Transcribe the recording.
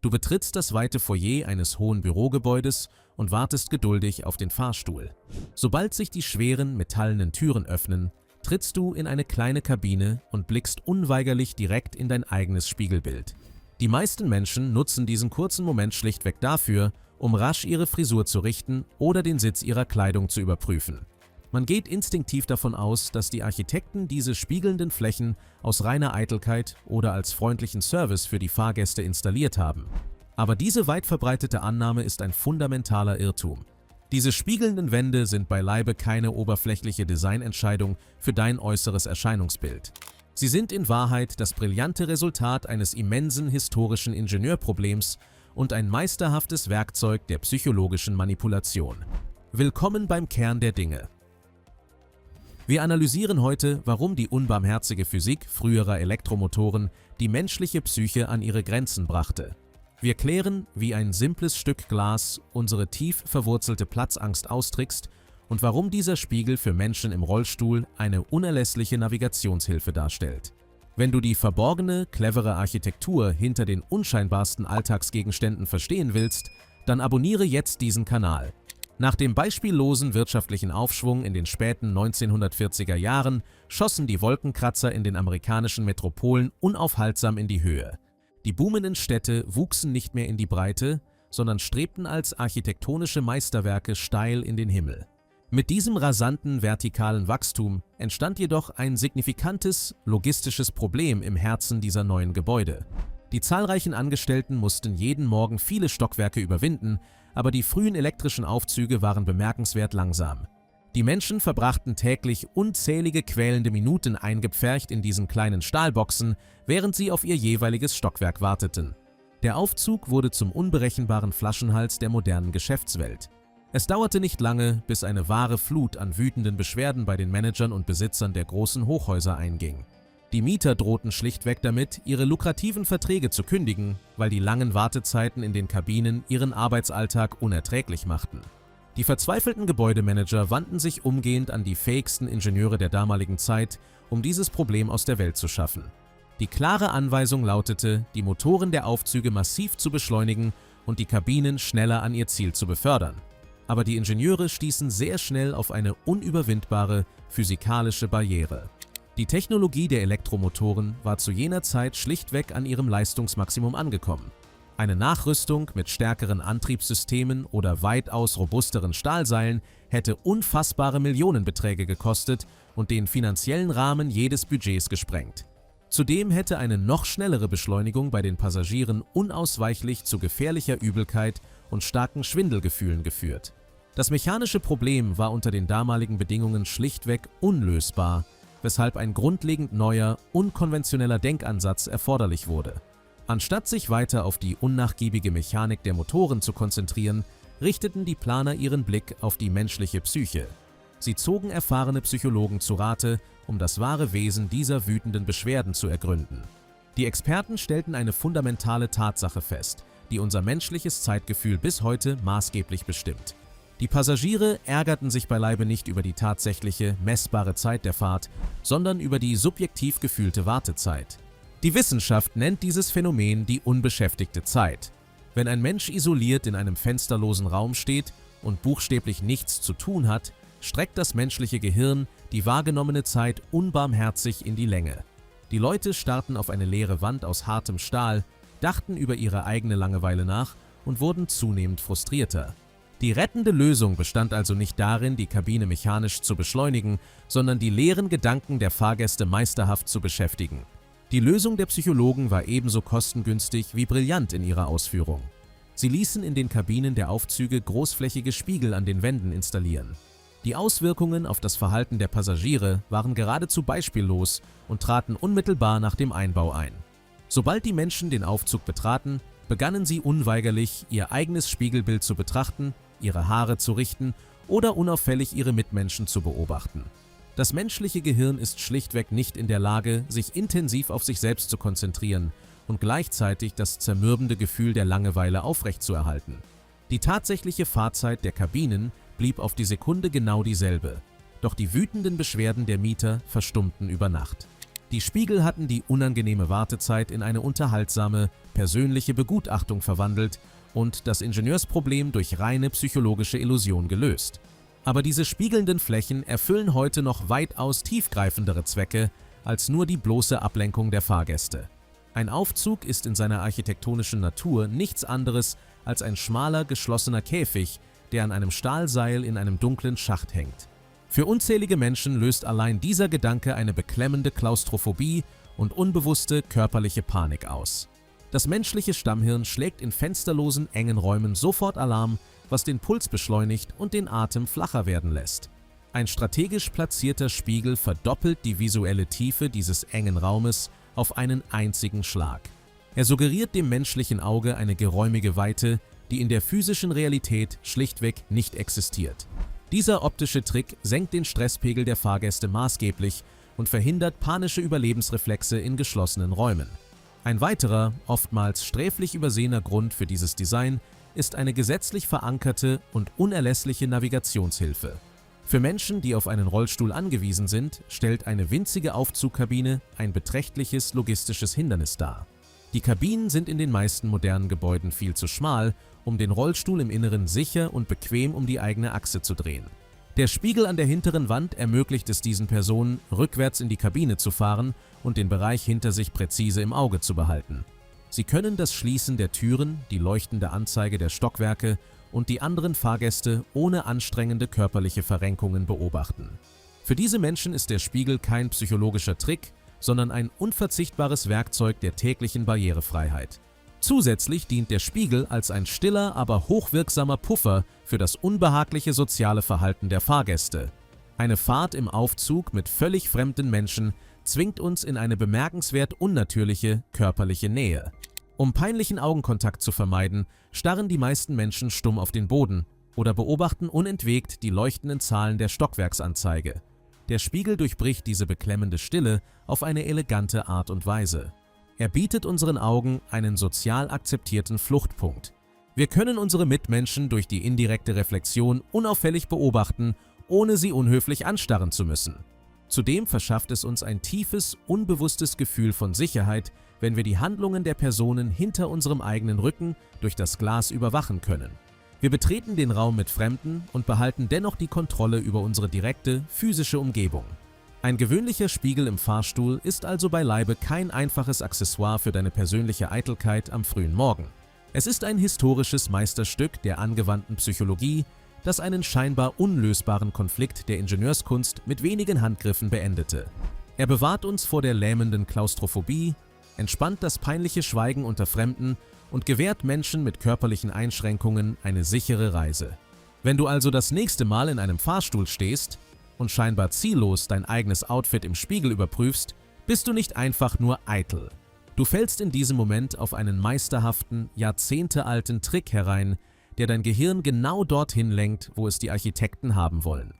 Du betrittst das weite Foyer eines hohen Bürogebäudes und wartest geduldig auf den Fahrstuhl. Sobald sich die schweren, metallenen Türen öffnen, trittst du in eine kleine Kabine und blickst unweigerlich direkt in dein eigenes Spiegelbild. Die meisten Menschen nutzen diesen kurzen Moment schlichtweg dafür, um rasch ihre Frisur zu richten oder den Sitz ihrer Kleidung zu überprüfen. Man geht instinktiv davon aus, dass die Architekten diese spiegelnden Flächen aus reiner Eitelkeit oder als freundlichen Service für die Fahrgäste installiert haben. Aber diese weit verbreitete Annahme ist ein fundamentaler Irrtum. Diese spiegelnden Wände sind beileibe keine oberflächliche Designentscheidung für dein äußeres Erscheinungsbild. Sie sind in Wahrheit das brillante Resultat eines immensen historischen Ingenieurproblems und ein meisterhaftes Werkzeug der psychologischen Manipulation. Willkommen beim Kern der Dinge. Wir analysieren heute, warum die unbarmherzige Physik früherer Elektromotoren die menschliche Psyche an ihre Grenzen brachte. Wir klären, wie ein simples Stück Glas unsere tief verwurzelte Platzangst austrickst und warum dieser Spiegel für Menschen im Rollstuhl eine unerlässliche Navigationshilfe darstellt. Wenn du die verborgene, clevere Architektur hinter den unscheinbarsten Alltagsgegenständen verstehen willst, dann abonniere jetzt diesen Kanal. Nach dem beispiellosen wirtschaftlichen Aufschwung in den späten 1940er Jahren schossen die Wolkenkratzer in den amerikanischen Metropolen unaufhaltsam in die Höhe. Die boomenden Städte wuchsen nicht mehr in die Breite, sondern strebten als architektonische Meisterwerke steil in den Himmel. Mit diesem rasanten vertikalen Wachstum entstand jedoch ein signifikantes logistisches Problem im Herzen dieser neuen Gebäude. Die zahlreichen Angestellten mussten jeden Morgen viele Stockwerke überwinden, aber die frühen elektrischen Aufzüge waren bemerkenswert langsam. Die Menschen verbrachten täglich unzählige quälende Minuten eingepfercht in diesen kleinen Stahlboxen, während sie auf ihr jeweiliges Stockwerk warteten. Der Aufzug wurde zum unberechenbaren Flaschenhals der modernen Geschäftswelt. Es dauerte nicht lange, bis eine wahre Flut an wütenden Beschwerden bei den Managern und Besitzern der großen Hochhäuser einging. Die Mieter drohten schlichtweg damit, ihre lukrativen Verträge zu kündigen, weil die langen Wartezeiten in den Kabinen ihren Arbeitsalltag unerträglich machten. Die verzweifelten Gebäudemanager wandten sich umgehend an die fähigsten Ingenieure der damaligen Zeit, um dieses Problem aus der Welt zu schaffen. Die klare Anweisung lautete, die Motoren der Aufzüge massiv zu beschleunigen und die Kabinen schneller an ihr Ziel zu befördern. Aber die Ingenieure stießen sehr schnell auf eine unüberwindbare physikalische Barriere. Die Technologie der Elektromotoren war zu jener Zeit schlichtweg an ihrem Leistungsmaximum angekommen. Eine Nachrüstung mit stärkeren Antriebssystemen oder weitaus robusteren Stahlseilen hätte unfassbare Millionenbeträge gekostet und den finanziellen Rahmen jedes Budgets gesprengt. Zudem hätte eine noch schnellere Beschleunigung bei den Passagieren unausweichlich zu gefährlicher Übelkeit und starken Schwindelgefühlen geführt. Das mechanische Problem war unter den damaligen Bedingungen schlichtweg unlösbar, weshalb ein grundlegend neuer, unkonventioneller Denkansatz erforderlich wurde. Anstatt sich weiter auf die unnachgiebige Mechanik der Motoren zu konzentrieren, richteten die Planer ihren Blick auf die menschliche Psyche. Sie zogen erfahrene Psychologen zu Rate, um das wahre Wesen dieser wütenden Beschwerden zu ergründen. Die Experten stellten eine fundamentale Tatsache fest, die unser menschliches Zeitgefühl bis heute maßgeblich bestimmt. Die Passagiere ärgerten sich beileibe nicht über die tatsächliche, messbare Zeit der Fahrt, sondern über die subjektiv gefühlte Wartezeit. Die Wissenschaft nennt dieses Phänomen die unbeschäftigte Zeit. Wenn ein Mensch isoliert in einem fensterlosen Raum steht und buchstäblich nichts zu tun hat, streckt das menschliche Gehirn die wahrgenommene Zeit unbarmherzig in die Länge. Die Leute starrten auf eine leere Wand aus hartem Stahl, dachten über ihre eigene Langeweile nach und wurden zunehmend frustrierter. Die rettende Lösung bestand also nicht darin, die Kabine mechanisch zu beschleunigen, sondern die leeren Gedanken der Fahrgäste meisterhaft zu beschäftigen. Die Lösung der Psychologen war ebenso kostengünstig wie brillant in ihrer Ausführung. Sie ließen in den Kabinen der Aufzüge großflächige Spiegel an den Wänden installieren. Die Auswirkungen auf das Verhalten der Passagiere waren geradezu beispiellos und traten unmittelbar nach dem Einbau ein. Sobald die Menschen den Aufzug betraten, begannen sie unweigerlich, ihr eigenes Spiegelbild zu betrachten, ihre Haare zu richten oder unauffällig ihre Mitmenschen zu beobachten. Das menschliche Gehirn ist schlichtweg nicht in der Lage, sich intensiv auf sich selbst zu konzentrieren und gleichzeitig das zermürbende Gefühl der Langeweile aufrechtzuerhalten. Die tatsächliche Fahrzeit der Kabinen blieb auf die Sekunde genau dieselbe, doch die wütenden Beschwerden der Mieter verstummten über Nacht. Die Spiegel hatten die unangenehme Wartezeit in eine unterhaltsame, persönliche Begutachtung verwandelt und das Ingenieursproblem durch reine psychologische Illusion gelöst. Aber diese spiegelnden Flächen erfüllen heute noch weitaus tiefgreifendere Zwecke als nur die bloße Ablenkung der Fahrgäste. Ein Aufzug ist in seiner architektonischen Natur nichts anderes als ein schmaler, geschlossener Käfig, der an einem Stahlseil in einem dunklen Schacht hängt. Für unzählige Menschen löst allein dieser Gedanke eine beklemmende Klaustrophobie und unbewusste körperliche Panik aus. Das menschliche Stammhirn schlägt in fensterlosen, engen Räumen sofort Alarm, was den Puls beschleunigt und den Atem flacher werden lässt. Ein strategisch platzierter Spiegel verdoppelt die visuelle Tiefe dieses engen Raumes auf einen einzigen Schlag. Er suggeriert dem menschlichen Auge eine geräumige Weite, die in der physischen Realität schlichtweg nicht existiert. Dieser optische Trick senkt den Stresspegel der Fahrgäste maßgeblich und verhindert panische Überlebensreflexe in geschlossenen Räumen. Ein weiterer, oftmals sträflich übersehener Grund für dieses Design ist eine gesetzlich verankerte und unerlässliche Navigationshilfe. Für Menschen, die auf einen Rollstuhl angewiesen sind, stellt eine winzige Aufzugkabine ein beträchtliches logistisches Hindernis dar. Die Kabinen sind in den meisten modernen Gebäuden viel zu schmal, um den Rollstuhl im Inneren sicher und bequem um die eigene Achse zu drehen. Der Spiegel an der hinteren Wand ermöglicht es diesen Personen, rückwärts in die Kabine zu fahren und den Bereich hinter sich präzise im Auge zu behalten. Sie können das Schließen der Türen, die leuchtende Anzeige der Stockwerke und die anderen Fahrgäste ohne anstrengende körperliche Verrenkungen beobachten. Für diese Menschen ist der Spiegel kein psychologischer Trick, sondern ein unverzichtbares Werkzeug der täglichen Barrierefreiheit. Zusätzlich dient der Spiegel als ein stiller, aber hochwirksamer Puffer für das unbehagliche soziale Verhalten der Fahrgäste. Eine Fahrt im Aufzug mit völlig fremden Menschen zwingt uns in eine bemerkenswert unnatürliche körperliche Nähe. Um peinlichen Augenkontakt zu vermeiden, starren die meisten Menschen stumm auf den Boden oder beobachten unentwegt die leuchtenden Zahlen der Stockwerksanzeige. Der Spiegel durchbricht diese beklemmende Stille auf eine elegante Art und Weise. Er bietet unseren Augen einen sozial akzeptierten Fluchtpunkt. Wir können unsere Mitmenschen durch die indirekte Reflexion unauffällig beobachten, ohne sie unhöflich anstarren zu müssen. Zudem verschafft es uns ein tiefes, unbewusstes Gefühl von Sicherheit, wenn wir die Handlungen der Personen hinter unserem eigenen Rücken durch das Glas überwachen können. Wir betreten den Raum mit Fremden und behalten dennoch die Kontrolle über unsere direkte, physische Umgebung. Ein gewöhnlicher Spiegel im Fahrstuhl ist also beileibe kein einfaches Accessoire für deine persönliche Eitelkeit am frühen Morgen. Es ist ein historisches Meisterstück der angewandten Psychologie, das einen scheinbar unlösbaren Konflikt der Ingenieurskunst mit wenigen Handgriffen beendete. Er bewahrt uns vor der lähmenden Klaustrophobie, entspannt das peinliche Schweigen unter Fremden und gewährt Menschen mit körperlichen Einschränkungen eine sichere Reise. Wenn du also das nächste Mal in einem Fahrstuhl stehst und scheinbar ziellos dein eigenes Outfit im Spiegel überprüfst, bist du nicht einfach nur eitel. Du fällst in diesem Moment auf einen meisterhaften, jahrzehntealten Trick herein, der dein Gehirn genau dorthin lenkt, wo es die Architekten haben wollen.